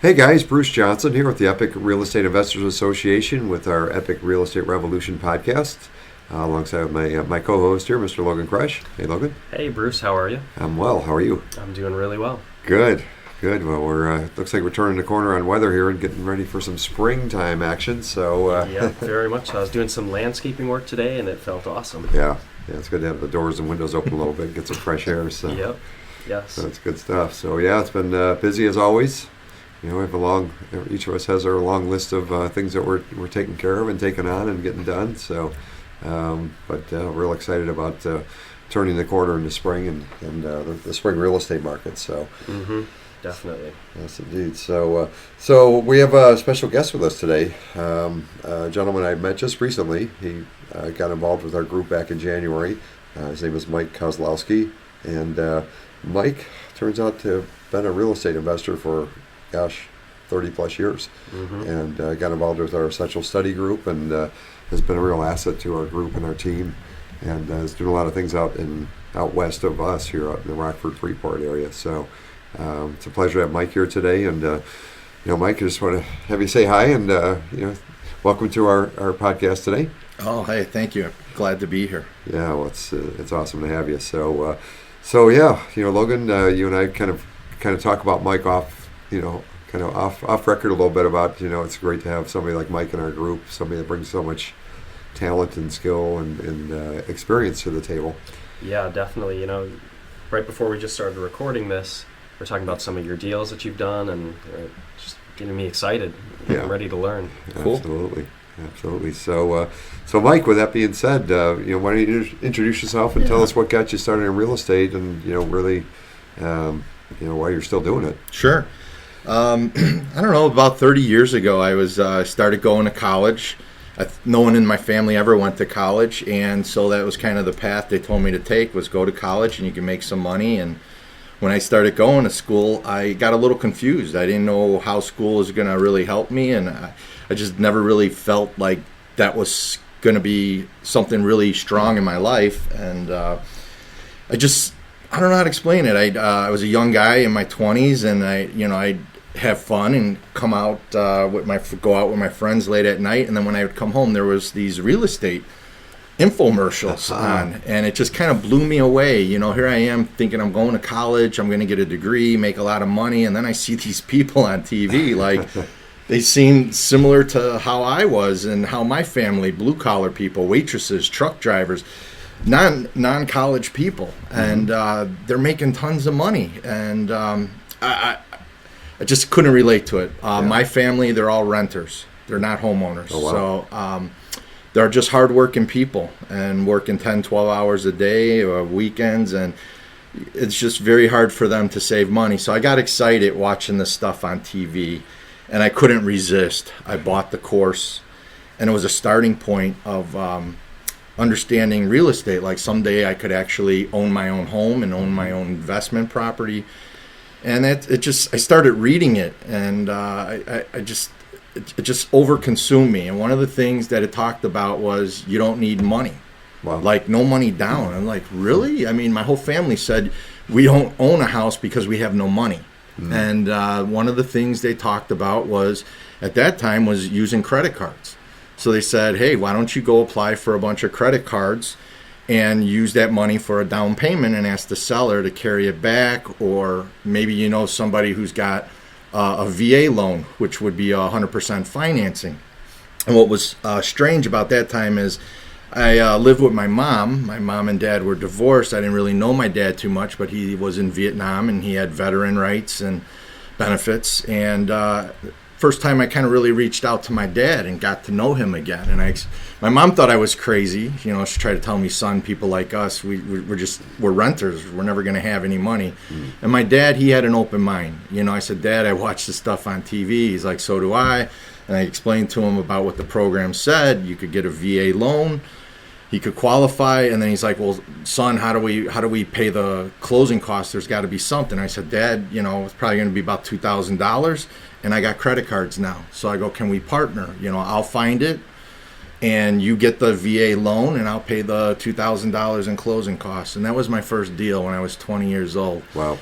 Hey guys, Bruce Johnson here with the Epic Real Estate Investors Association with our Epic Real Estate Revolution podcast, alongside my co-host here, Mr. Logan Krutsch. Hey Logan. Hey Bruce, how are you? I'm well. How are you? I'm doing really well. Good. Well, we're looks like we're turning the corner on weather here and getting ready for some springtime action. So yeah, very much. I was doing some landscaping work today, and it felt awesome. Yeah, it's good to have the doors and windows open a little bit, get some fresh air. So Yep. Yes. So it's good stuff. So yeah, it's been busy as always. You know, we have each of us has our long list of things that we're taking care of and taking on and getting done. So, but real excited about turning the corner into spring and the spring real estate market. So, Definitely. yes, indeed. So, so we have a special guest with us today. A gentleman I met just recently. He got involved with our group back in January. His name is Mike Kozlowski, and Mike turns out to have been a real estate investor for 30 plus years, and got involved with our essential study group, and has been a real asset to our group and our team, and is doing a lot of things out west of us here out in the Rockford Freeport area. So it's a pleasure to have Mike here today, and Mike, I just want to have you say hi and welcome to our podcast today. Oh, hey, thank you. Glad to be here. Yeah, well, it's awesome to have you. So yeah, Logan, you and I kind of talk about Mike off record a little bit about, it's great to have somebody like Mike in our group, somebody that brings so much talent and skill and experience to the table. Yeah, definitely. Right before we just started recording this, we're talking about some of your deals that you've done, and just getting me excited. Yeah. I'm ready to learn. Cool. Absolutely. So, Mike, with that being said, why don't you introduce yourself and tell us what got you started in real estate, and really, why you're still doing it. Sure. I don't know, about 30 years ago, I started going to college. No one in my family ever went to college, and so that was kind of the path they told me to take, was go to college and you can make some money. And when I started going to school, I got a little confused. I didn't know how school was going to really help me, and I just never really felt like that was going to be something really strong in my life. And I don't know how to explain it. I was a young guy in my 20s, and I'd have fun and come out go out with my friends late at night, and then when I would come home, there was these real estate infomercials on, and it just kind of blew me away. Here I am thinking I'm going to college, I'm going to get a degree, make a lot of money, and then I see these people on TV like they seem similar to how I was and how my family, blue collar people, waitresses, truck drivers, non-college people, and they're making tons of money, and I just couldn't relate to it. My family, they're all renters. They're not homeowners. Oh, wow. So they're just hardworking people and working 10, 12 hours a day or weekends, and it's just very hard for them to save money. So I got excited watching this stuff on TV, and I couldn't resist. I bought the course, and it was a starting point of understanding real estate. Like someday I could actually own my own home and own my own investment property. And I started reading it, and it just overconsumed me. And one of the things that it talked about was you don't need money. Wow. Like no money down. I'm like, really? I mean, my whole family said we don't own a house because we have no money. And one of the things they talked about at that time was using credit cards. So they said, hey, why don't you go apply for a bunch of credit cards and use that money for a down payment and ask the seller to carry it back, or maybe somebody who's got a VA loan, which would be 100% financing. And what was strange about that time is I lived with my mom. My mom and dad were divorced. I didn't really know my dad too much, but he was in Vietnam and he had veteran rights and benefits. And first time I kind of really reached out to my dad and got to know him again. And my mom thought I was crazy. She tried to tell me, son, people like us, we're renters. We're never going to have any money. And my dad, he had an open mind. I said, Dad, I watched this stuff on TV. He's like, so do I. And I explained to him about what the program said. You could get a VA loan. He could qualify, and then he's like, well, son, how do we pay the closing costs? There's got to be something. I said, Dad, it's probably going to be about $2,000, and I got credit cards now. So I go, can we partner? I'll find it, and you get the VA loan, and I'll pay the $2,000 in closing costs. And that was my first deal when I was 20 years old. Wow.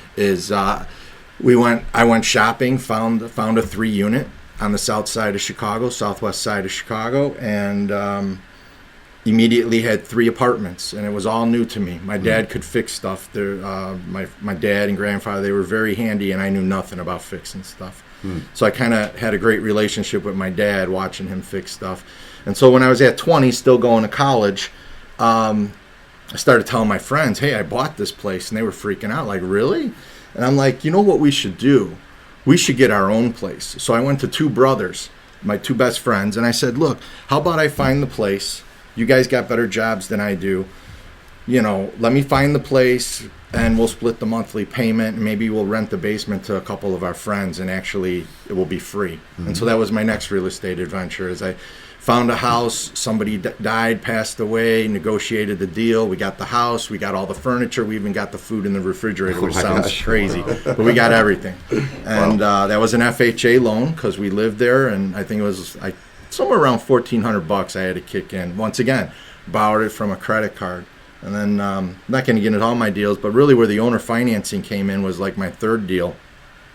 I went shopping, found a 3-unit on the southwest side of Chicago, and immediately had 3 apartments, and it was all new to me. My dad could fix stuff. My dad and grandfather, they were very handy, and I knew nothing about fixing stuff. So I kind of had a great relationship with my dad, watching him fix stuff. And so when I was at 20, still going to college, I started telling my friends, hey, I bought this place, and they were freaking out, like, really? And I'm like, you know what we should do? We should get our own place. So I went to 2 brothers, my 2 best friends, and I said, look, how about I find the place? You guys got better jobs than I do. You know, let me find the place, and we'll split the monthly payment, and maybe we'll rent the basement to a couple of our friends, and actually it will be free. And so that was my next real estate adventure, is I found a house, somebody died, passed away, negotiated the deal, we got the house, we got all the furniture, we even got the food in the refrigerator, which sounds crazy, but we got everything. And that was an FHA loan, because we lived there, and I think it was somewhere around $1,400 I had to kick in. Once again, borrowed it from a credit card. And then, not going to get into all my deals, but really where the owner financing came in was like my 3rd deal.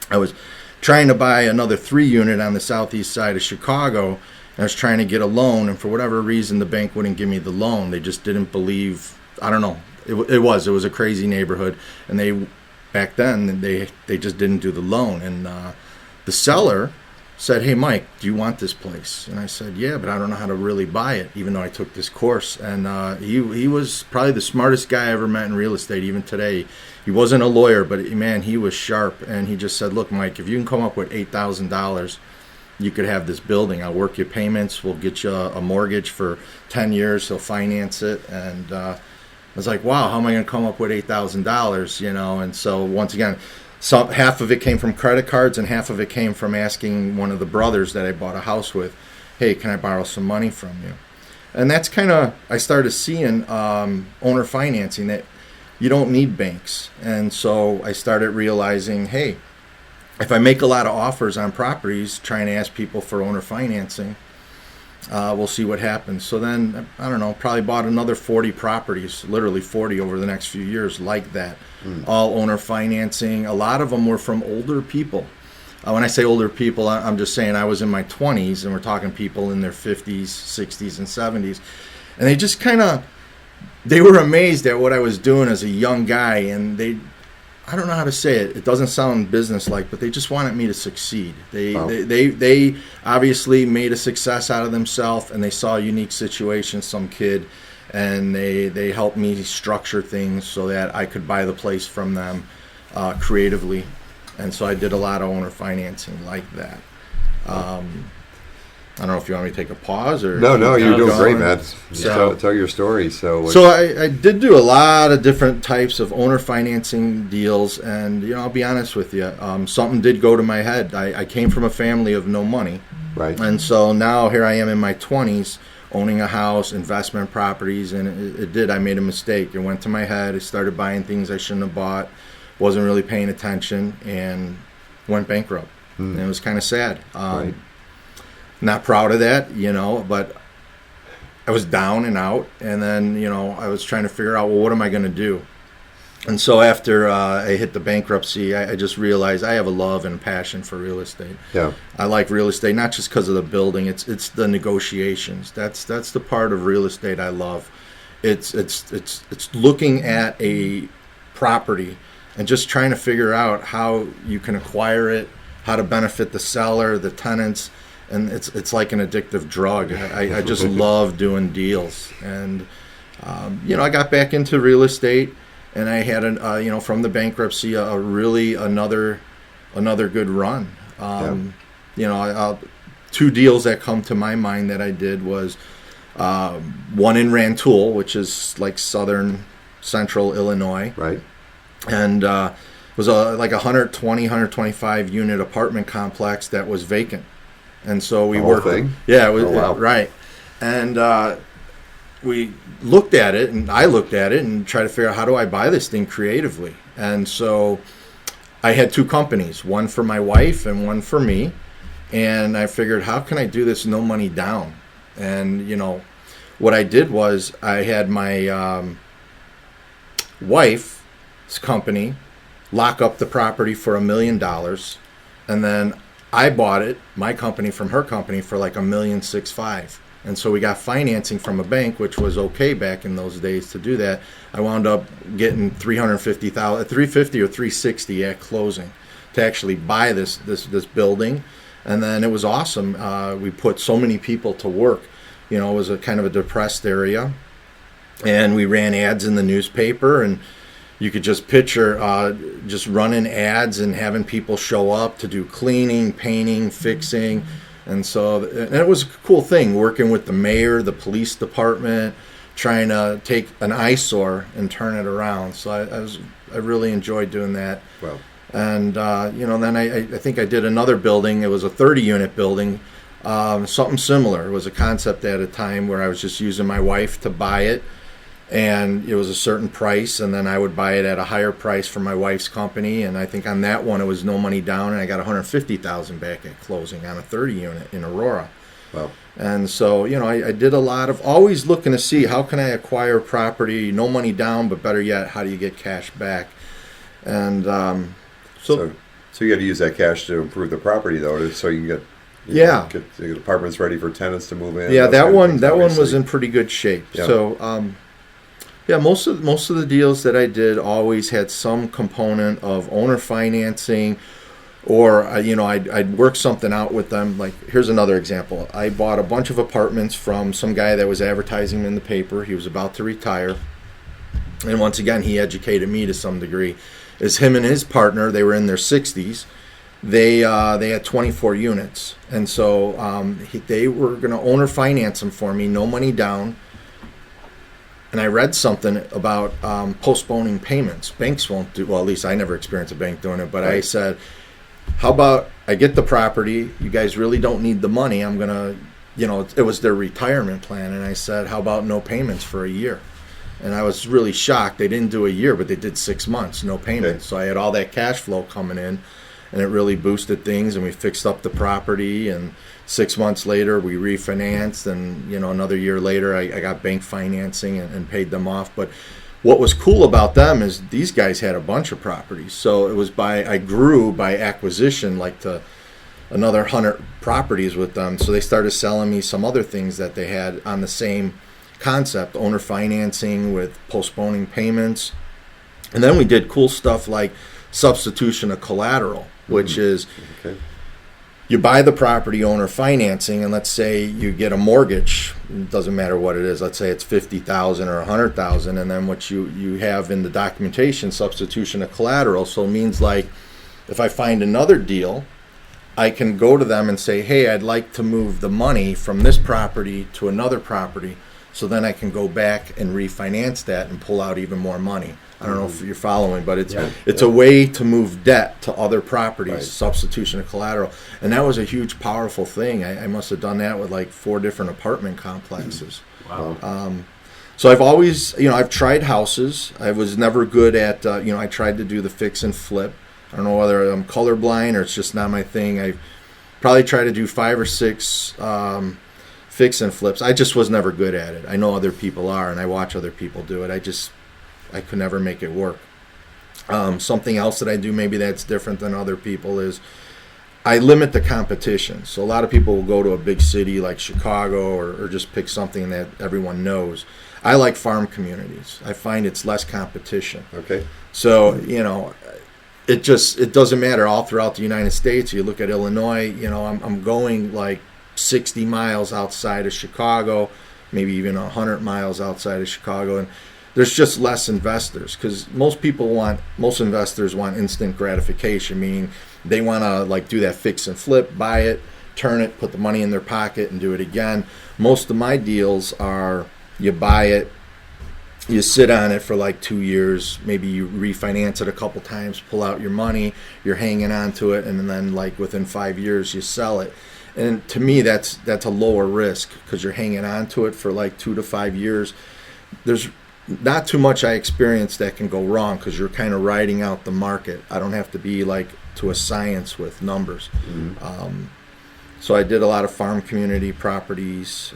I was trying to buy another 3-unit on the southeast side of Chicago, and I was trying to get a loan, and for whatever reason, the bank wouldn't give me the loan. They just didn't believe, I don't know. It was a crazy neighborhood, and back then, they just didn't do the loan. And the seller said, hey, Mike, do you want this place? And I said, yeah, but I don't know how to really buy it, even though I took this course. And he was probably the smartest guy I ever met in real estate, even today. He wasn't a lawyer, but man, he was sharp. And he just said, look, Mike, if you can come up with $8,000, you could have this building. I'll work your payments. We'll get you a mortgage for 10 years. He'll finance it. And I was like, wow, how am I going to come up with $8,000, you know? And so once again, half of it came from credit cards, and half of it came from asking one of the brothers that I bought a house with, hey, can I borrow some money from you? And that's kind of, I started seeing owner financing, that you don't need banks. And so I started realizing, hey, if I make a lot of offers on properties trying to ask people for owner financing, we'll see what happens. So then, I don't know, probably bought another 40 properties, literally 40 over the next few years like that. All owner financing. A lot of them were from older people. When I say older people, I'm just saying I was in my 20s, and we're talking people in their 50s, 60s, and 70s. And they just they were amazed at what I was doing as a young guy, and I don't know how to say it. It doesn't sound business-like, but they just wanted me to succeed. They obviously made a success out of themselves, and they saw a unique situation, some kid, and they helped me structure things so that I could buy the place from them creatively. And so I did a lot of owner financing like that. I don't know if you want me to take a pause or... No, you're doing great, man. So, tell your story. So I did do a lot of different types of owner financing deals, and I'll be honest with you, something did go to my head. I came from a family of no money, right? And so now here I am in my 20s, owning a house, investment properties, and it did. I made a mistake. It went to my head. I started buying things I shouldn't have bought, wasn't really paying attention, and went bankrupt. And it was kind of sad. Right. Not proud of that, but I was down and out. And then, I was trying to figure out, well, what am I going to do? And so after I hit the bankruptcy, I just realized I have a love and passion for real estate. Yeah, I like real estate, not just because of the building. It's the negotiations. That's the part of real estate I love. It's looking at a property and just trying to figure out how you can acquire it, how to benefit the seller, the tenants. And it's like an addictive drug. I just love doing deals. And, I got back into real estate, and I had, from the bankruptcy, another good run. 2 deals that come to my mind that I did was one in Rantoul, which is like central Illinois. Right. And it was like 125 unit apartment complex that was vacant. And so we worked. Yeah, it was, right. And we looked at it, and I looked at it and tried to figure out, how do I buy this thing creatively? And so I had 2 companies, one for my wife and one for me. And I figured, how can I do this no money down? And, what I did was I had my wife's company lock up the property for $1 million, and then I bought it, my company from her company, for like $1,650,000. And so we got financing from a bank, which was okay back in those days to do that. I wound up getting $350,000, $350 or $360 at closing to actually buy this building, and then it was awesome. We put so many people to work. You know, it was a kind of a depressed area, and we ran ads in the newspaper, and you could just picture just running ads and having people show up to do cleaning, painting, fixing. And so, and it was a cool thing, working with the mayor, the police department, trying to take an eyesore and turn it around. So I really enjoyed doing that. Well, And, then I think I did another building. It was a 30-unit building, something similar. It was a concept at a time where I was just using my wife to buy it. And it was a certain price, and then I would buy it at a higher price from my wife's company. And I think on that one it was no money down, and I got $150,000 back at closing on a 30-unit in Aurora. wow. And so, I did a lot of always looking to see how can I acquire property, no money down, but better yet, how do you get cash back? And So you got to use that cash to improve the property, though, so you can get get the apartments ready for tenants to move in. Yeah, those that kind of one things, was obviously. in pretty good shape. Yeah. So most of the deals that I did always had some component of owner financing, or I'd work something out with them. Like, here's another example. I bought a bunch of apartments from some guy that was advertising in the paper. He was about to retire, and once again he educated me to some degree. Is him and his partner, they were in their 60s. They had 24 units, and so they were going to owner finance them for me, no money down. And I read something about postponing payments. Banks won't do, well, at least I never experienced a bank doing it, but Right. I said, how about I get the property, you guys really don't need the money, I'm going to, it was their retirement plan, and I said, how about no payments for a year? And I was really shocked. They didn't do a year, but they did 6 months, no payments. Okay. So I had all that cash flow coming in, and it really boosted things, and we fixed up the property, and 6 months later we refinanced, and another year later I got bank financing and paid them off. But what was cool about them is these guys had a bunch of properties, so it was I grew by acquisition, like to another 100 properties with them. So they started selling me some other things that they had on the same concept, owner financing with postponing payments. And then we did cool stuff like substitution of collateral, which is Okay. you buy the property, owner financing, and let's say you get a mortgage. It doesn't matter what it is. Let's say it's $50,000 or $100,000, and then what you have in the documentation, substitution of collateral. So it means, like, if I find another deal, I can go to them and say, hey, I'd like to move the money from this property to another property, so then I can go back and refinance that and pull out even more money. I don't know if you're following, but it's a way to move debt to other properties, Right. substitution of collateral. And that was a huge, powerful thing. I must have done that with like 4 different apartment complexes. Wow. So I've always, I've tried houses. I was never good at, I tried to do the fix and flip. I don't know whether I'm colorblind or it's just not my thing. I probably tried to do 5 or 6 fix and flips. I just was never good at it. I know other people are, and I watch other people do it. I could never make it work. Something else that I do maybe that's different than other people is I limit the competition. So a lot of people will go to a big city like Chicago or just pick something that everyone knows. I like farm communities. I find it's less competition. Okay. So, it doesn't matter all throughout the United States. You look at Illinois, I'm going like 60 miles outside of Chicago, maybe even 100 miles outside of Chicago, and there's just less investors because most investors want instant gratification, meaning they want to like do that fix and flip, buy it, turn it, put the money in their pocket and do it again. Most of my deals are you buy it, you sit on it for like 2 years, maybe you refinance it a couple times, pull out your money, you're hanging on to it, and then like within 5 years you sell it. And to me that's a lower risk because you're hanging on to it for like 2 to 5 years. There's not too much I experienced that can go wrong because you're kind of riding out the market. I don't have to be like to a science with numbers. Mm-hmm. So I did a lot of farm community properties.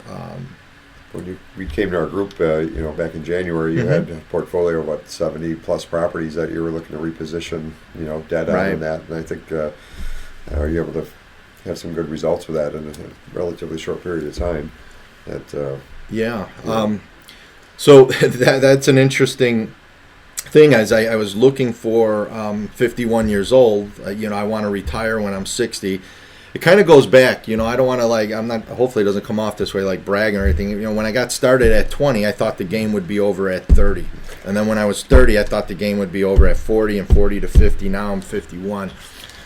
when we came to our group, back in January, you had a portfolio of what 70 plus properties that you were looking to reposition, dead on Right. and that. And I think are you able to have some good results with that in a relatively short period of time? That Yeah. So that's an interesting thing. As I was looking for 51 years old, I want to retire when I'm 60. It kind of goes back, I don't want to I'm not, hopefully it doesn't come off this way like bragging or anything. When I got started at 20, I thought the game would be over at 30. And then when I was 30, I thought the game would be over at 40 and 40 to 50. Now I'm 51.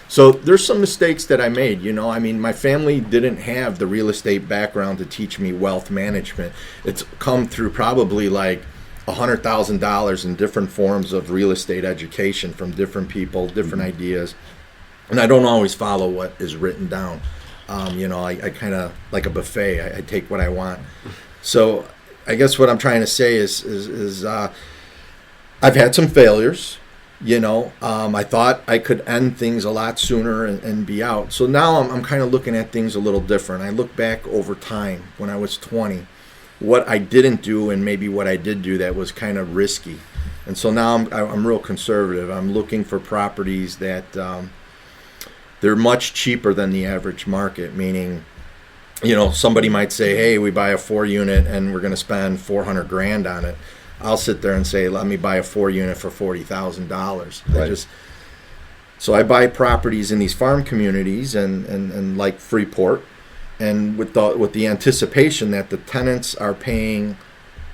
So there's some mistakes that I made, my family didn't have the real estate background to teach me wealth management. It's come through probably like $100,000 in different forms of real estate education from different people, different ideas. And I don't always follow what is written down. I kind of like a buffet. I take what I want. So I guess what I'm trying to say is I've had some failures. I thought I could end things a lot sooner and be out. So now I'm kind of looking at things a little different. I look back over time when I was 20, what I didn't do and maybe what I did do that was kind of risky. And so now I'm real conservative. I'm looking for properties that they're much cheaper than the average market, meaning, somebody might say, hey, we buy a 4-unit and we're going to spend $400,000 on it. I'll sit there and say, let me buy a 4-unit for $40,000. Right. So I buy properties in these farm communities and like Freeport, and with the anticipation that the tenants are paying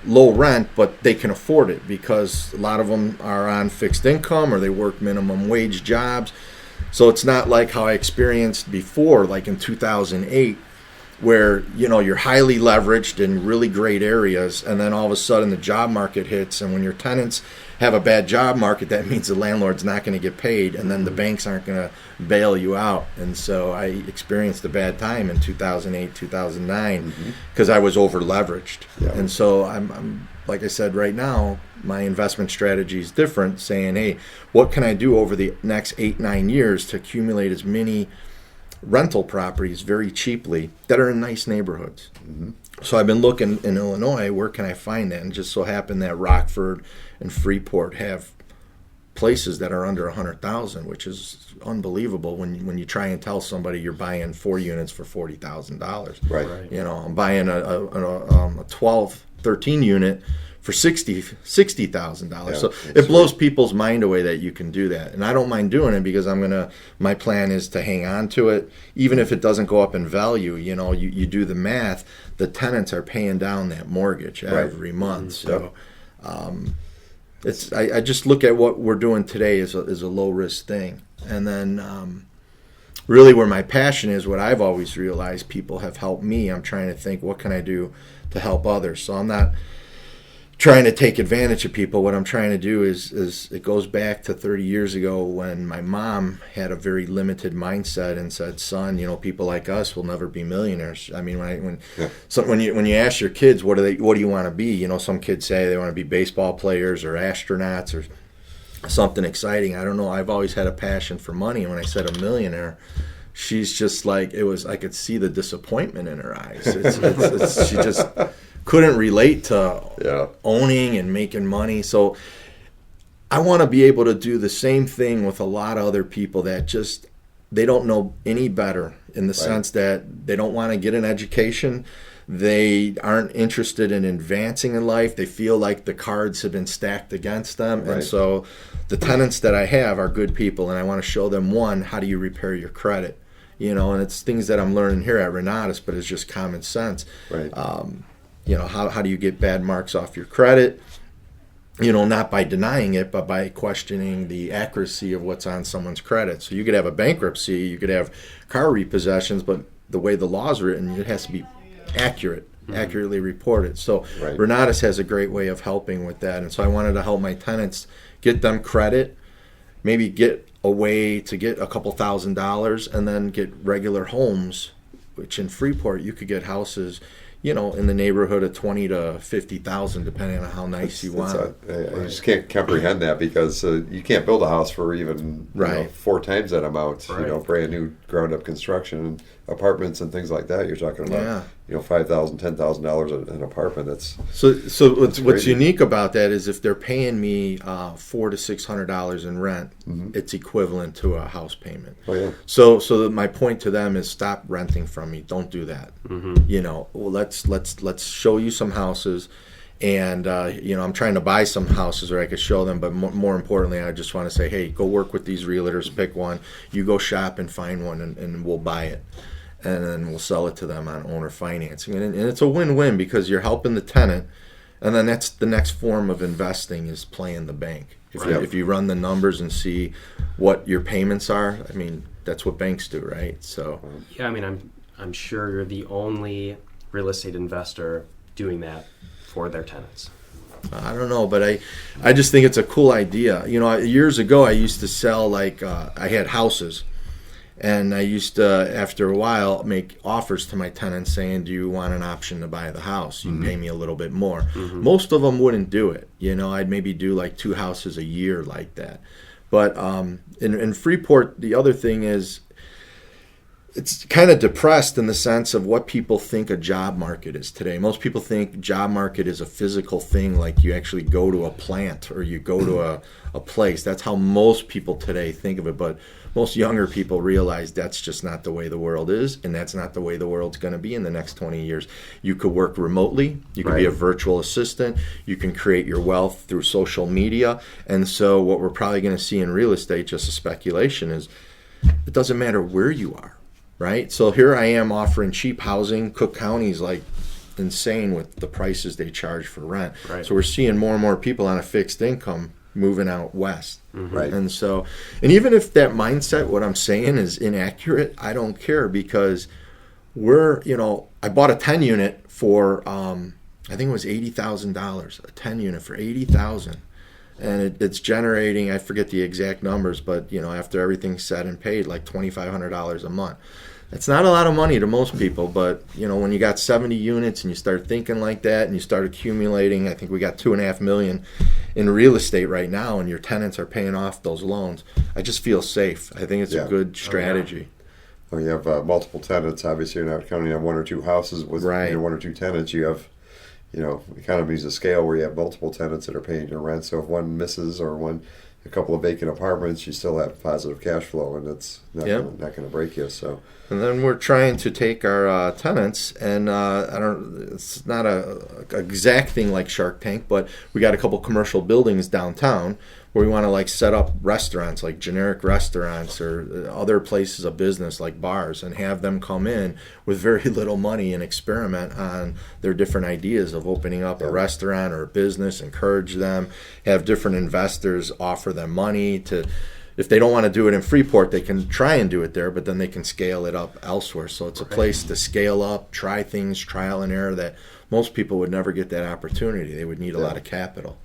low rent, but they can afford it because a lot of them are on fixed income or they work minimum wage jobs. So it's not like how I experienced before, like in 2008, where you're highly leveraged in really great areas, and then all of a sudden the job market hits, and when your tenants have a bad job market, that means the landlord's not going to get paid, and then the banks aren't going to bail you out. And so I experienced a bad time in 2008, 2009 because I was over leveraged. Yeah. And so I'm like I said, right now my investment strategy is different, saying, hey, what can I do over the next 8-9 years to accumulate as many rental properties very cheaply that are in nice neighborhoods. So I've been looking in Illinois, where can I find that? And just so happened that Rockford and Freeport have places that are under 100,000, which is unbelievable when you try and tell somebody you're buying 4 units for $40,000. Right. I'm buying a 12, 13 unit for $60,000. Yeah, so it blows people's mind away that you can do that. And I don't mind doing it because my plan is to hang on to it. Even if it doesn't go up in value, you do the math, the tenants are paying down that mortgage every month. So I just look at what we're doing today as a low risk thing. And then really where my passion is, what I've always realized, people have helped me. I'm trying to think, what can I do to help others? So I'm not trying to take advantage of people. What I'm trying to do is it goes back to 30 years ago when my mom had a very limited mindset and said, son, people like us will never be millionaires. I mean, when you ask your kids, what do you want to be? Some kids say they want to be baseball players or astronauts or something exciting. I don't know. I've always had a passion for money. And when I said a millionaire, she's just like, I could see the disappointment in her eyes. She just couldn't relate to owning and making money. So I want to be able to do the same thing with a lot of other people that just, they don't know any better in the sense that they don't want to get an education. They aren't interested in advancing in life. They feel like the cards have been stacked against them. Right. And so the tenants that I have are good people, and I want to show them, one, how do you repair your credit? And it's things that I'm learning here at Renatus, but it's just common sense. Right. How do you get bad marks off your credit? Not by denying it, but by questioning the accuracy of what's on someone's credit. So you could have a bankruptcy, you could have car repossessions, but the way the law's written, it has to be accurate, accurately reported. So Renatus has a great way of helping with that. And so I wanted to help my tenants get them credit, maybe get a way to get a couple $1,000s, and then get regular homes, which in Freeport you could get houses, in the neighborhood of 20 to 50,000, depending on how nice you want it. I just can't comprehend that because you can't build a house for even Right. 4 times that amount. Right. Brand new ground up construction and apartments and things like that. You're talking about Yeah. $5,000, $10,000 an apartment. That's So what's crazy. unique about that is if they're paying me $400 to $600 in rent, it's equivalent to a house payment. oh yeah. So my point to them is stop renting from me. Don't do that. Well, let's show you some houses, and I'm trying to buy some houses where I could show them. But more importantly, I just want to say, hey, go work with these realtors, pick one. You go shop and find one, and we'll buy it, and then we'll sell it to them on owner financing. And it's a win-win because you're helping the tenant, and then that's the next form of investing is playing the bank. If you run the numbers and see what your payments are, I mean, that's what banks do, right? So Yeah, I mean, I'm sure you're the only real estate investor doing that for their tenants. I don't know, but I just think it's a cool idea. Years ago I used to sell I had houses, and I used to, after a while, make offers to my tenants saying, do you want an option to buy the house? You pay me a little bit more. Most of them wouldn't do it. I'd maybe do 2 houses a year like that. But in Freeport, the other thing is it's kind of depressed in the sense of what people think a job market is today. Most people think job market is a physical thing, like you actually go to a plant or you go to a place. That's how most people today think of it. But most younger people realize that's just not the way the world is, and that's not the way the world's going to be in the next 20 years. You could work remotely. You can be a virtual assistant. You can create your wealth through social media. And so what we're probably going to see in real estate, just a speculation, is it doesn't matter where you are. Right? So here I am offering cheap housing. Cook County's insane with the prices they charge for rent. Right. So we're seeing more and more people on a fixed income moving out west. Right. And even if that mindset, what I'm saying is inaccurate, I don't care because I bought a 10 unit for, I think it was $80,000, a 10 unit for $80,000. And it's generating, I forget the exact numbers, but after everything's said and paid, $2,500 a month. That's not a lot of money to most people, but when you got 70 units and you start thinking like that and you start accumulating, I think we got $2.5 million in real estate right now, and your tenants are paying off those loans. I just feel safe. I think it's a good strategy. Well, you have multiple tenants. Obviously, you're not counting on 1 or 2 houses with 1 or 2 tenants. You have economies of scale where you have multiple tenants that are paying your rent. So if one misses or a couple of vacant apartments, you still have positive cash flow, and it's not going to break you. So, and then we're trying to take our tenants, and it's not a exact thing like Shark Tank, but we got a couple commercial buildings downtown where we want to set up restaurants, like generic restaurants or other places of business like bars, and have them come in with very little money and experiment on their different ideas of opening up a restaurant or a business, encourage them, have different investors offer them money to, if they don't want to do it in Freeport, they can try and do it there, but then they can scale it up elsewhere. So it's a place to scale up, try things, trial and error that most people would never get that opportunity. They would need a lot of capital.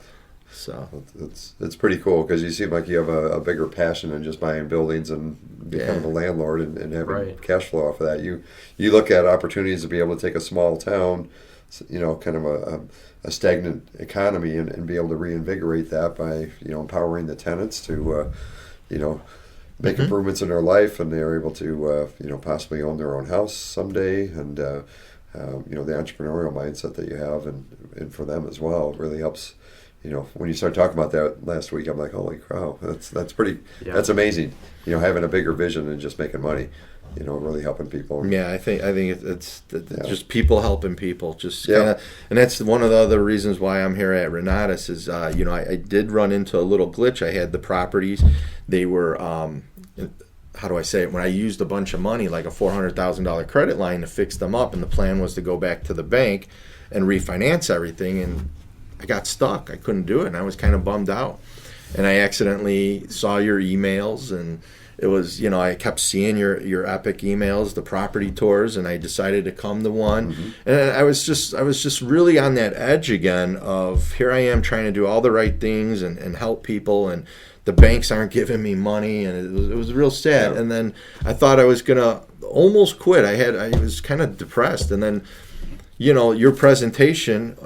So it's pretty cool because you seem like you have a bigger passion than just buying buildings and becoming a landlord and having cash flow off of that. You look at opportunities to be able to take a small town, kind of a stagnant economy and be able to reinvigorate that by empowering the tenants to make improvements in their life, and they're able to possibly own their own house someday, and the entrepreneurial mindset that you have and for them as well really helps. When you start talking about that last week, I'm like, holy cow, that's pretty, that's amazing. Having a bigger vision than just making money, really helping people. Yeah, I think it's just people helping people, just kind of, and that's one of the other reasons why I'm here at Renatus is, I did run into a little glitch. I had the properties, they were, how do I say it? When I used a bunch of money, like a $400,000 credit line to fix them up, and the plan was to go back to the bank and refinance everything, and I got stuck. I couldn't do it, and I was kind of bummed out. And I accidentally saw your emails, and it was, I kept seeing your epic emails, the property tours, and I decided to come to one. And I was just really on that edge again of, here I am trying to do all the right things and help people, and the banks aren't giving me money, and it was real sad. And then I thought I was gonna almost quit. I was kind of depressed, and then your presentation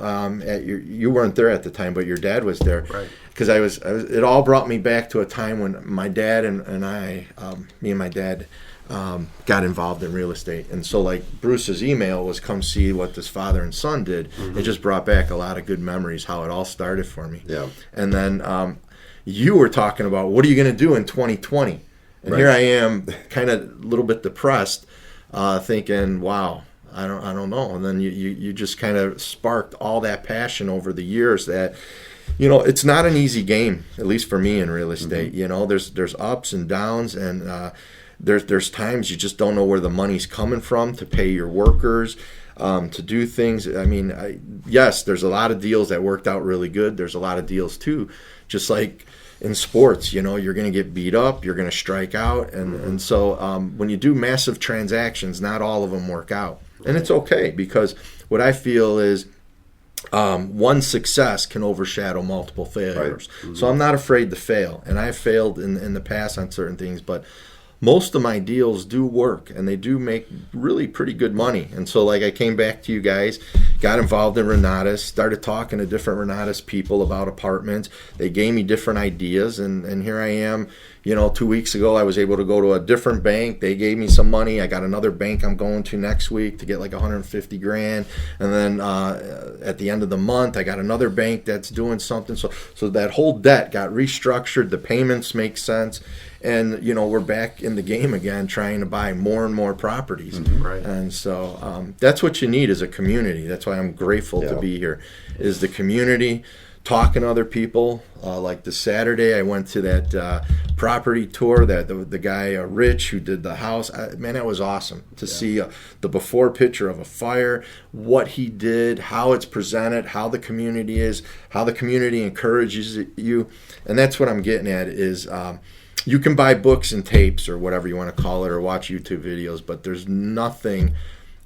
you weren't there at the time, but your dad was there. Right. Because it all brought me back to a time when my dad and I, me and my dad, got involved in real estate. And so, like, Bruce's email was, come see what this father and son did. It just brought back a lot of good memories, how it all started for me. Yeah. And then you were talking about, what are you going to do in 2020? And here I am, kind of a little bit depressed, thinking, wow, I don't know. And then you just kind of sparked all that passion over the years that, it's not an easy game, at least for me in real estate. There's ups and downs, and there's times you just don't know where the money's coming from to pay your workers, to do things. I mean, yes, there's a lot of deals that worked out really good. There's a lot of deals too, just like in sports, you're going to get beat up, you're going to strike out, and so when you do massive transactions, not all of them work out, and it's okay, because what I feel is one success can overshadow multiple failures. Right. So I'm not afraid to fail, and I've failed in the past on certain things, but most of my deals do work, and they do make really pretty good money. And so, like, I came back to you guys, got involved in Renatus, started talking to different Renatus people about apartments. They gave me different ideas, and here I am. 2 weeks ago, I was able to go to a different bank. They gave me some money. I got another bank I'm going to next week to get like $150,000. And then at the end of the month, I got another bank that's doing something. So that whole debt got restructured. The payments make sense. And, we're back in the game again, trying to buy more and more properties. Right. And so that's what you need as a community. That's why I'm grateful to be here, is the community, talking to other people. Like this Saturday, I went to that property tour that the guy, Rich, who did the house. Man, that was awesome to see the before picture of a fire, what he did, how it's presented, how the community is, how the community encourages you. And that's what I'm getting at is you can buy books and tapes or whatever you want to call it, or watch YouTube videos, but there's nothing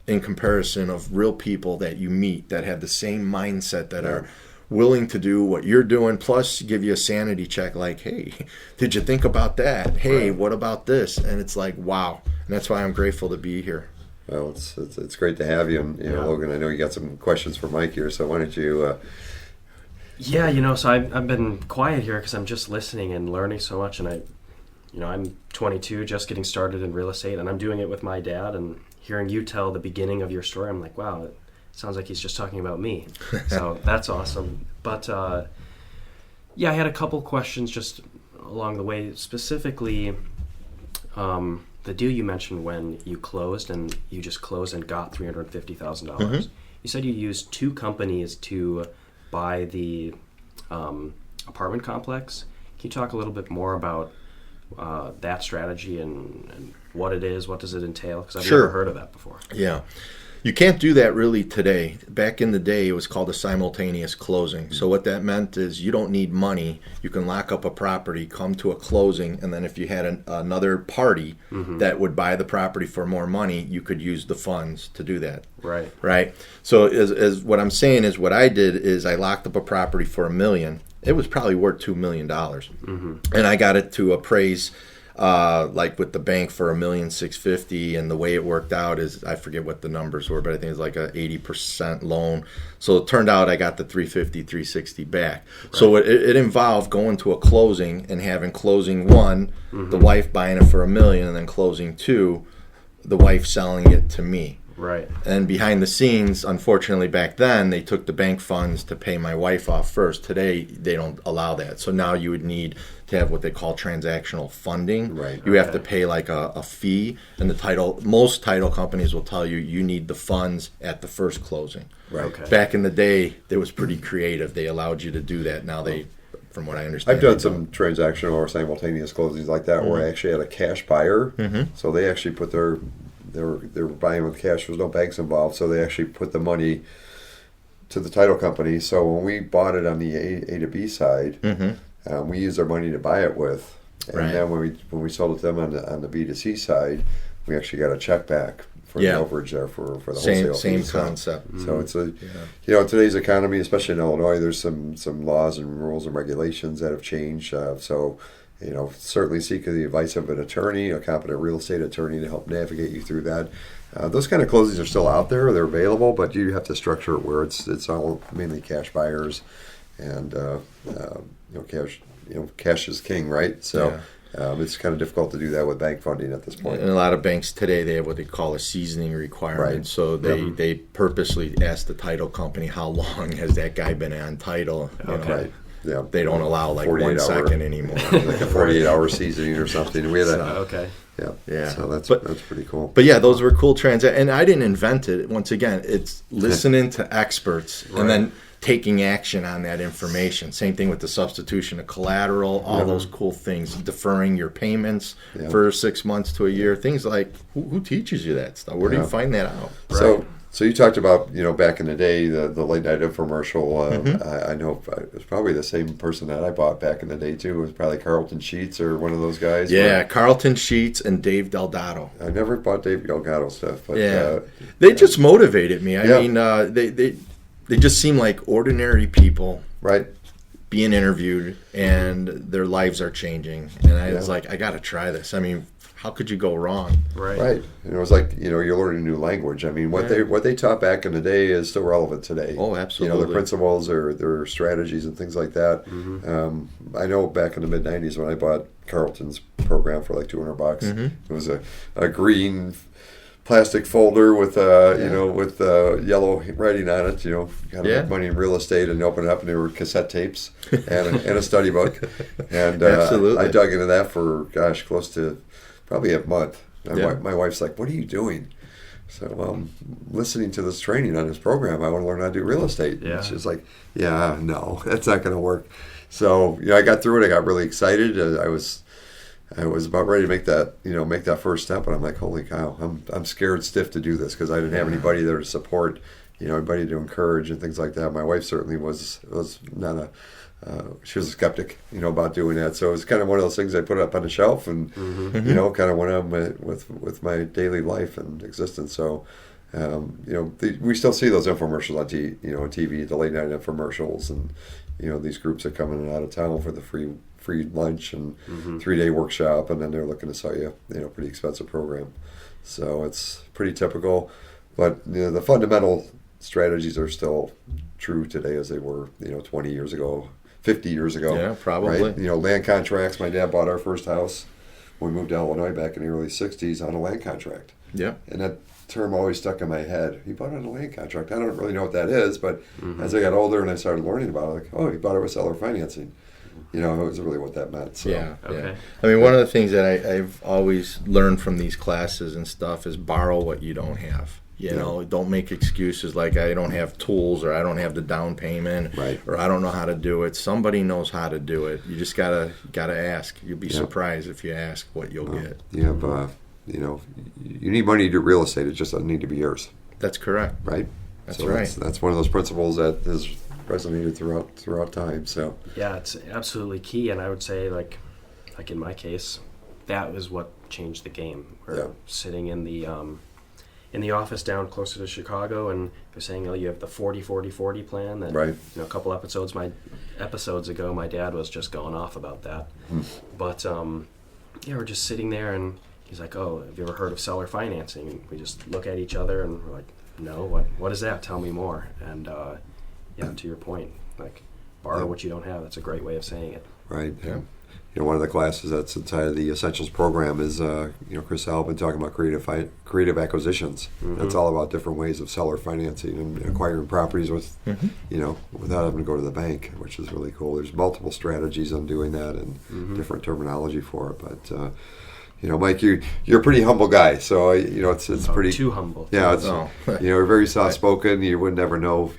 in comparison of real people that you meet that have the same mindset, that are willing to do what you're doing, plus give you a sanity check, like, hey, did you think about that? Hey, what about this? And it's like, wow. And that's why I'm grateful to be here. Well, it's great to have you. And, Logan, I know you got some questions for Mike here, so why don't you... so I've been quiet here because I'm just listening and learning so much, and I'm 22, just getting started in real estate, and I'm doing it with my dad, and hearing you tell the beginning of your story, I'm like, wow, it sounds like he's just talking about me. So that's awesome. But I had a couple questions just along the way, specifically the deal you mentioned when you closed, and you just closed and got $350,000. You said you used two companies to buy the apartment complex. Can you talk a little bit more about that strategy and what it is? What does it entail? Because I've never heard of that before. Yeah. You can't do that really today. Back in the day, it was called a simultaneous closing. So what that meant is you don't need money. You can lock up a property, come to a closing, and then if you had another party that would buy the property for more money, you could use the funds to do that. Right. So as what I'm saying is, what I did is I locked up a property for $1 million. It was probably worth $2 million. And I got it to appraise like with the bank for $1,650,000, and the way it worked out is, I forget what the numbers were, but I think it's like a 80% loan. So it turned out I got the $350,000, $360,000 back. So it involved going to a closing and having closing one, the wife buying it for $1 million, and then closing two, the wife selling it to me. Right. And behind the scenes, unfortunately, back then, they took the bank funds to pay my wife off first. Today, they don't allow that. So now you would need to have what they call transactional funding. Right. You have to pay like a fee, and most title companies will tell you you need the funds at the first closing. Right. Okay. Back in the day, it was pretty creative. They allowed you to do that. Now they, from what I understand, I've done some transactional or simultaneous closings like that where I actually had a cash buyer. So they actually put they were buying with cash. There was no banks involved, so they actually put the money to the title company. So when we bought it on the A to B side, we used our money to buy it with, and then when we sold it to them on the B to C side, we actually got a check back for the overage there for the wholesale. Same concept. So it's in today's economy, especially in Illinois, there's some laws and rules and regulations that have changed. So certainly seek the advice of an attorney, a competent real estate attorney, to help navigate you through that. Those kind of closings are still out there; they're available, but you have to structure it where it's all mainly cash buyers, and cash is king, right? So. It's kind of difficult to do that with bank funding at this point. And a lot of banks today, they have what they call a seasoning requirement. Right. So they purposely ask the title company, how long has that guy been on title? Right. Yeah. They don't allow like 1 48 second anymore. Like a 48-hour seasoning or something. We had Okay. Yeah. So that's pretty cool. But yeah, those were cool and I didn't invent it. Once again, it's listening to experts and then taking action on that information. Same thing with the substitution of collateral, all those cool things, deferring your payments for 6 months to a year, things like, who teaches you that stuff? Where do you find that out? So you talked about, back in the day, the late night infomercial. I know it was probably the same person that I bought back in the day too. It was probably Carlton Sheets or one of those guys. Yeah, Carlton Sheets and Dave Delgado. I never bought Dave Delgado stuff, but they just motivated me. I mean, they just seem like ordinary people, right? Being interviewed, and their lives are changing. And I was like, I got to try this. I mean, how could you go wrong? Right. And it was like, you're learning a new language. I mean, what they taught back in the day is still relevant today. Oh, absolutely. Their principles or their strategies and things like that. I know back in the mid '90s when I bought Carlton's program for like $200, it was a green plastic folder with with yellow writing on it. Kind of make money in real estate, and open it up, and there were cassette tapes and a study book. And Absolutely. I dug into that for close to probably a month. My wife's like, "What are you doing?" So, listening to this training on this program, I want to learn how to do real estate. Yeah. And she's like, "Yeah, no, that's not going to work." So, I got through it. I got really excited. I was about ready to make that first step, and I'm like, holy cow, I'm scared stiff to do this because I didn't have anybody there to support, anybody to encourage and things like that. My wife certainly was not she was a skeptic, about doing that. So it was kind of one of those things I put up on the shelf and, kind of went on with my daily life and existence. So, we still see those infomercials on TV, the late night infomercials, and, these groups are coming in and out of town for the free lunch and 3-day workshop, and then they're looking to sell you, pretty expensive program. So it's pretty typical, but the fundamental strategies are still true today as they were, 20 years ago, 50 years ago. Yeah, probably. Right? Land contracts. My dad bought our first house when we moved to Illinois back in the early 60s on a land contract. Yeah. And that term always stuck in my head. He bought it on a land contract. I don't really know what that is, but as I got older and I started learning about it, like, oh, he bought it with seller financing. It was really what that meant. So. Yeah. Okay. I mean, one of the things that I've always learned from these classes and stuff is borrow what you don't have. Don't make excuses like I don't have tools or I don't have the down payment or I don't know how to do it. Somebody knows how to do it. You just gotta ask. You'll be surprised if you ask what you'll get. You have, you need money to do real estate. It just doesn't need to be yours. That's correct. Right. That's so right. That's one of those principles that has resonated throughout time. So yeah, it's absolutely key, and I would say like in my case, that was what changed the game. We're sitting in the office down closer to Chicago, and they're saying, you have the 40-40-40 plan. That a couple episodes ago, my dad was just going off about that. But we're just sitting there, and he's like, "Oh, have you ever heard of seller financing?" And we just look at each other, and we're like, "No, what is that? Tell me more." And to your point, like borrow what you don't have. That's a great way of saying it. Right. Yeah. One of the classes that's inside of the Essentials program is, Chris Albin talking about creative acquisitions. That's all about different ways of seller financing and acquiring properties with, without having to go to the bank, which is really cool. There's multiple strategies on doing that and different terminology for it. But, Mike, you're a pretty humble guy, so it's pretty too humble. Yeah, it's you're very soft spoken. You would never know.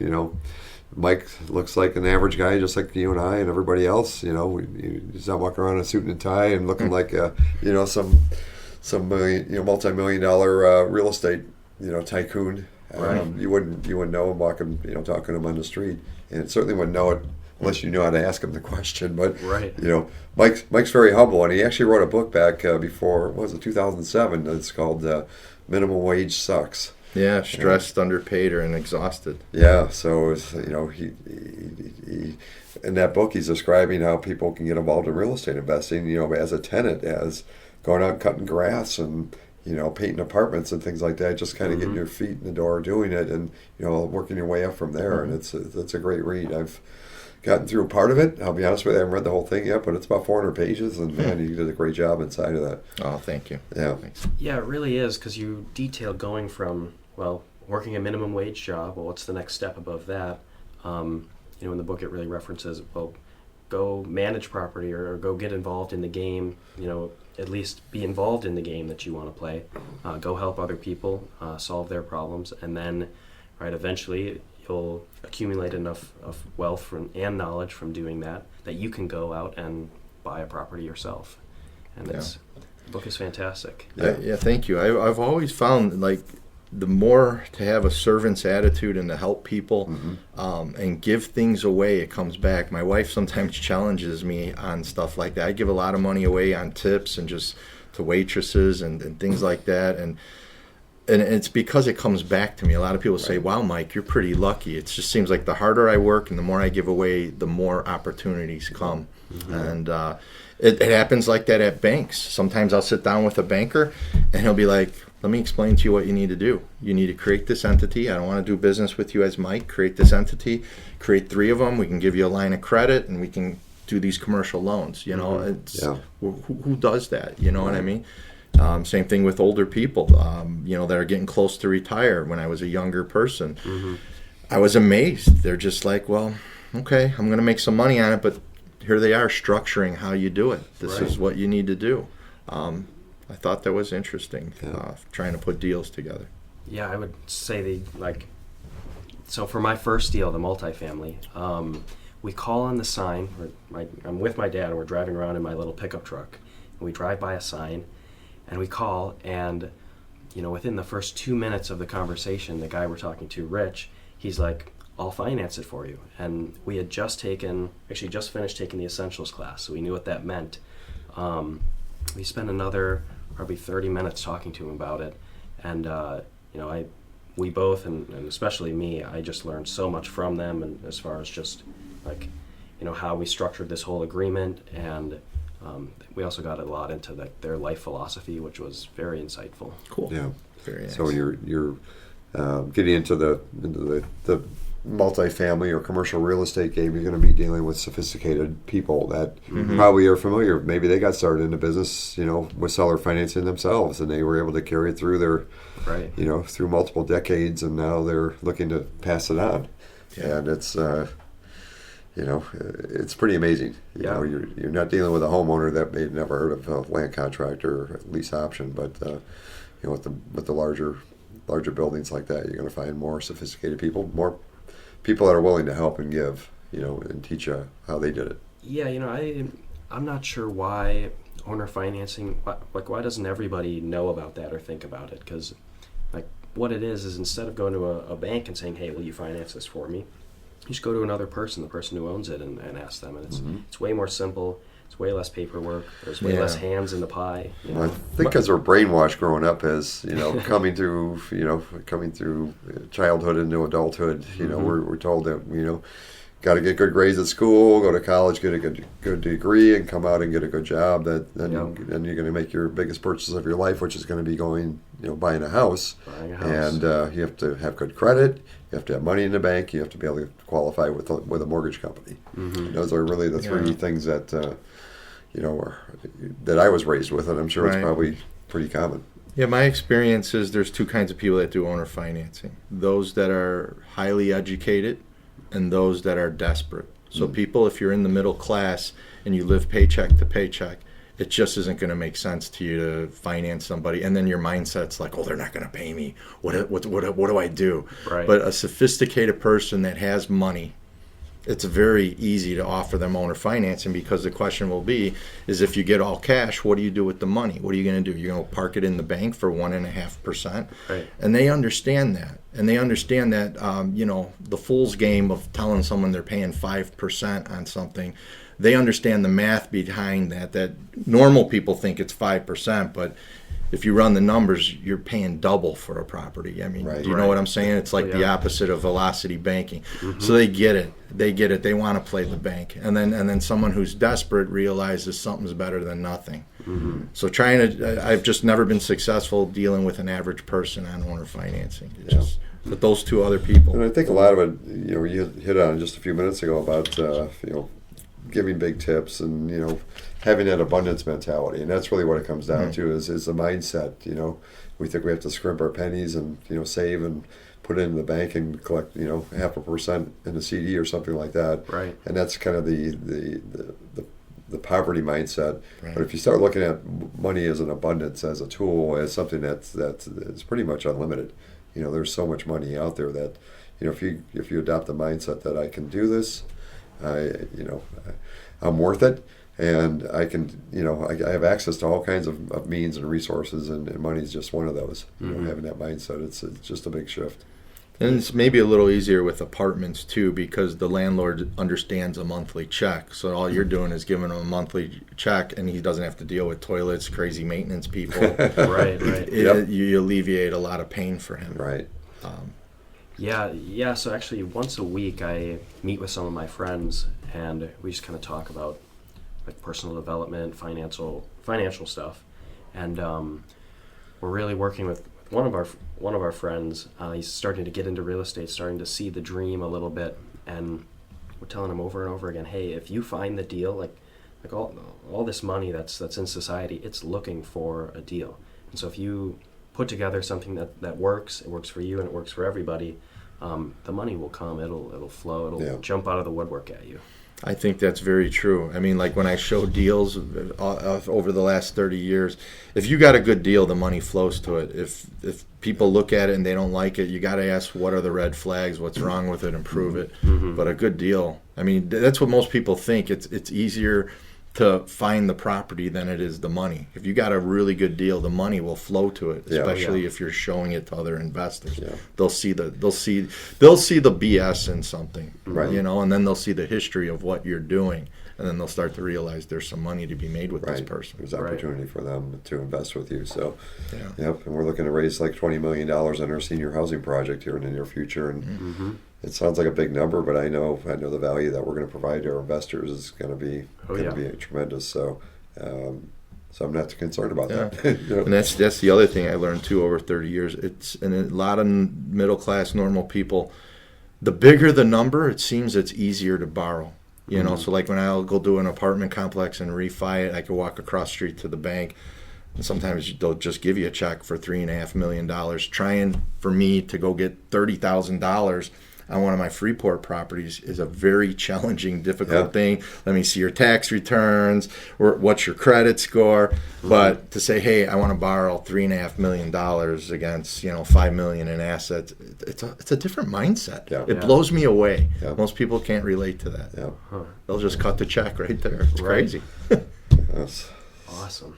Mike looks like an average guy, just like you and I and everybody else. He's not walking around in a suit and tie and looking like some multi-million-dollar real estate tycoon. You wouldn't know him walking talking to him on the street, and certainly wouldn't know it unless you knew how to ask him the question. But Mike's very humble, and he actually wrote a book back before 2007. It's called Minimum Wage Sucks. Yeah, stressed, underpaid, and exhausted. Yeah, so it's, he in that book he's describing how people can get involved in real estate investing, as a tenant, as going out and cutting grass and painting apartments and things like that, just kind of getting your feet in the door doing it, and working your way up from there. And it's a great read. I've gotten through part of it. I'll be honest with you, I haven't read the whole thing yet, but it's about 400 pages, and man, you did a great job inside of that. Oh, thank you. Yeah. Thanks. Yeah, it really is, because you detail going from, working a minimum wage job. Well, what's the next step above that? In the book it really references, go manage property or go get involved in the game, at least be involved in the game that you want to play. Go help other people solve their problems, and then, eventually you'll accumulate enough of wealth and knowledge from doing that you can go out and buy a property yourself. And the book is fantastic. Yeah, thank you. I've always found, the more to have a servant's attitude and to help people and give things away, it comes back. My wife sometimes challenges me on stuff like that. I give a lot of money away on tips and just to waitresses and things like that. And it's because it comes back to me. A lot of people say, wow, Mike, you're pretty lucky. It just seems like the harder I work and the more I give away, the more opportunities come. And it happens like that at banks. Sometimes I'll sit down with a banker and he'll be like, let me explain to you what you need to do. You need to create this entity. I don't want to do business with you as Mike. Create this entity. Create 3 of them. We can give you a line of credit, and we can do these commercial loans. Who does that? You know what I mean? Same thing with older people, that are getting close to retire. When I was a younger person, I was amazed. They're just like, well, okay, I'm going to make some money on it, but here they are structuring how you do it. This is what you need to do. I thought that was interesting, trying to put deals together. Yeah, I would say so for my first deal, the multifamily, we call on the sign. I'm with my dad, and we're driving around in my little pickup truck. And we drive by a sign, and we call, and within the first 2 minutes of the conversation, the guy we're talking to, Rich, he's like, I'll finance it for you. And we had just finished taking the essentials class, so we knew what that meant. We spent another probably 30 minutes talking to him about it, and we both, and especially me, I just learned so much from them, and as far as just how we structured this whole agreement, and we also got a lot into their life philosophy, which was very insightful. Cool. Yeah. Very nice. So you're getting into the multifamily or commercial real estate game, you're going to be dealing with sophisticated people that probably are familiar. Maybe they got started in the business, with seller financing themselves, and they were able to carry it through their, through multiple decades, and now they're looking to pass it on. Yeah. And it's, it's pretty amazing. You're not dealing with a homeowner that may have never heard of a land contract or lease option, but with the larger buildings like that, you're going to find more sophisticated people, more people that are willing to help and give, and teach you how they did it. Yeah, I'm not sure why owner financing, why doesn't everybody know about that or think about it? Because, what it is instead of going to a bank and saying, hey, will you finance this for me? You just go to another person, the person who owns it, and ask them. And it's way more simple. It's way less paperwork. There's way less hands in the pie. Well, I think because we're brainwashed growing up as coming through childhood into adulthood. We're told that got to get good grades at school, go to college, get a good degree, and come out and get a good job. Then you're going to make your biggest purchase of your life, which is going to be buying a house. And you have to have good credit. You have to have money in the bank. You have to be able to qualify with a mortgage company. And those are really the 3 things that that I was raised with, and I'm sure it's probably pretty common. Yeah, my experience is there's 2 kinds of people that do owner financing. Those that are highly educated and those that are desperate. So people, if you're in the middle class and you live paycheck to paycheck, it just isn't going to make sense to you to finance somebody. And then your mindset's like, oh, they're not going to pay me. What do I do? Right. But a sophisticated person that has money, it's very easy to offer them owner financing, because the question will be is, if you get all cash, what do you do with the money? What are you going to do? You're going to park it in the bank for 1.5%? Right. And they understand that. And they understand that, the fool's game of telling someone they're paying 5% on something, they understand the math behind that normal people think it's 5%, but if you run the numbers, you're paying double for a property. I mean, Right. do you know what I'm saying? It's like the Yeah. opposite of velocity banking. So they get it. They want to play the bank, and then someone who's desperate realizes something's better than nothing. So I've just never been successful dealing with an average person on owner financing. It's just with those two other people. And I think a lot of it, you hit on just a few minutes ago about, giving big tips and, having that abundance mentality. And that's really what it comes down to is the mindset. We think we have to scrimp our pennies and, save and put it in the bank and collect, 0.5% in a CD or something like that. Right. And that's kind of the poverty mindset. Right. But if you start looking at money as an abundance, as a tool, as something that's pretty much unlimited. There's so much money out there that, if you adopt the mindset that I can do this, I'm worth it, and I can, I have access to all kinds of means and resources, and money is just one of those. Having that mindset, it's just a big shift. And it's maybe a little easier with apartments too, because the landlord understands a monthly check. So all you're doing is giving him a monthly check, and he doesn't have to deal with toilets, crazy maintenance people. Right. You alleviate a lot of pain for him. Right. Yeah. So actually, once a week, I meet with some of my friends, and we just kind of talk about like personal development, financial stuff, and we're really working with one of our friends. He's starting to get into real estate, starting to see the dream a little bit, and we're telling him over and over again, hey, if you find the deal, like all this money that's in society, it's looking for a deal. And so if you put together something that works, it works for you and it works for everybody, the money will come, it'll flow, it'll jump out of the woodwork at you. I think that's very true. I mean, like when I show deals over the last 30 years, if you got a good deal, the money flows to it. If people look at it and they don't like it, you got to ask what are the red flags, what's wrong with it, improve it. But a good deal, I mean, that's what most people think. It's easier to find the property than it is the money. If you got a really good deal, the money will flow to it, especially if you're showing it to other investors. Yeah. They'll see the BS in something, right? And then they'll see the history of what you're doing, and then they'll start to realize there's some money to be made with this person. There's opportunity for them to invest with you. So, and we're looking to raise like $20 million on our senior housing project here in the near future, and it sounds like a big number, but I know the value that we're going to provide to our investors is going to be tremendous. So, I'm not too concerned about that. And that's the other thing I learned too over 30 years. And a lot of middle class normal people, the bigger the number, it seems it's easier to borrow. So like when I'll go do an apartment complex and refi it, I can walk across the street to the bank. And sometimes they'll just give you a check for $3.5 million, trying for me to go get $30,000 on one of my Freeport properties is a very challenging, difficult thing. Let me see your tax returns, or what's your credit score. But to say, hey, I want to borrow $3.5 million against $5 million in assets, it's a different mindset. It blows me away. Most people can't relate to that. They'll just cut the check right there. It's crazy. That's awesome.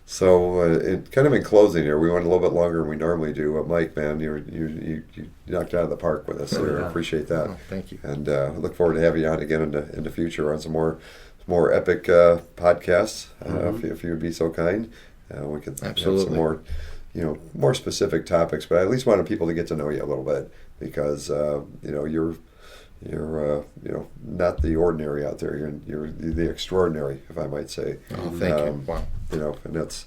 So, kind of in closing here, we went a little bit longer than we normally do. Mike, man, you knocked it out of the park with us. So I appreciate that. Oh, thank you. And look forward to having you on again in the future on some more epic podcasts. If you would be so kind, we could have some more, more specific topics. But I at least wanted people to get to know you a little bit because you're not the ordinary out there. You're the extraordinary, if I might say. Oh, thank you. Wow. And that's,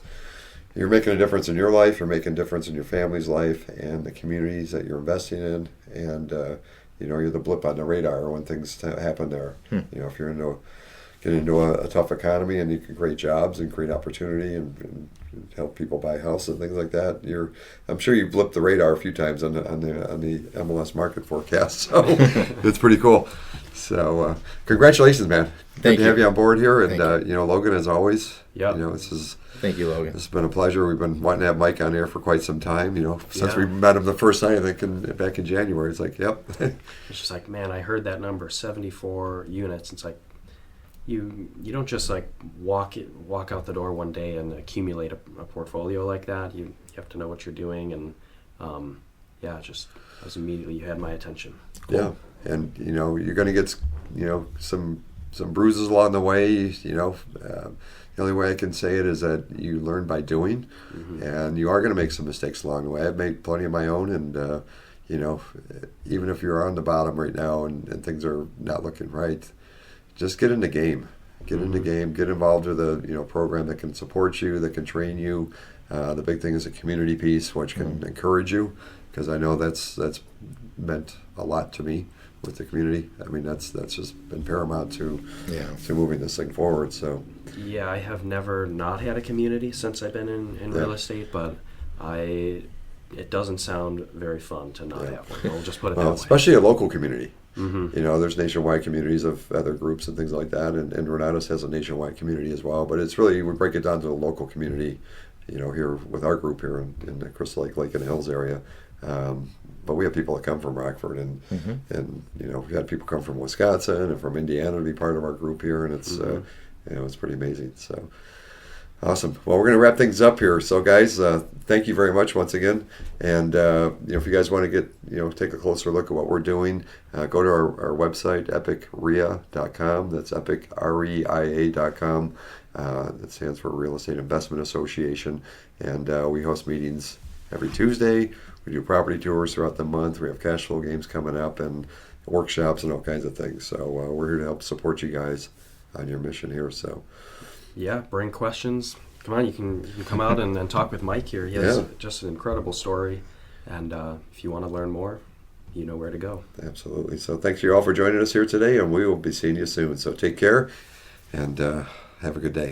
you're making a difference in your life. You're making a difference in your family's life and the communities that you're investing in. And you're the blip on the radar when things happen there. If you're get into a tough economy and you can create jobs and create opportunity and help people buy houses and things like that. I'm sure you've blipped the radar a few times on the MLS market forecast. So it's pretty cool. So congratulations, man. Good to have you on board here. And Logan, as always. Thank you, Logan. This has been a pleasure. We've been wanting to have Mike on air for quite some time. Since we met him the first time, I think back in January. It's like, It's just like, man, I heard that number, 74 units. It's like, you don't just like walk out the door one day and accumulate a portfolio like that. You have to know what you're doing, and just as immediately you had my attention. Cool. Yeah, and you're going to get some some bruises along the way. The only way I can say it is that you learn by doing, and you are going to make some mistakes along the way. I've made plenty of my own, and even if you're on the bottom right now and things are not looking right, just get in the game. Get in the game. Get involved with a program that can support you, that can train you. The big thing is a community piece, which can encourage you, because I know that's meant a lot to me with the community. I mean, that's just been paramount to moving this thing forward. So yeah, I have never not had a community since I've been in real estate, but it doesn't sound very fun to not have one. We'll just put it that way. Especially a local community. There's nationwide communities of other groups and things like that, and Renatus has a nationwide community as well. But it's really, we break it down to the local community, here with our group here in the Crystal Lake and Hills area. But we have people that come from Rockford, and we had people come from Wisconsin and from Indiana to be part of our group here, and it's it's pretty amazing. So awesome. Well, we're going to wrap things up here. So guys, thank you very much once again. And if you guys want to get take a closer look at what we're doing, go to our website, epicrea.com. That's epicreia.com. That stands for Real Estate Investment Association, and we host meetings every Tuesday. We do property tours throughout the month. We have cash flow games coming up and workshops and all kinds of things. So we're here to help support you guys on your mission here. So yeah, bring questions. Come on, you can come out and talk with Mike here. He has just an incredible story, and if you want to learn more, you know where to go. Absolutely. So thanks you all for joining us here today, and we will be seeing you soon. So take care, and have a good day.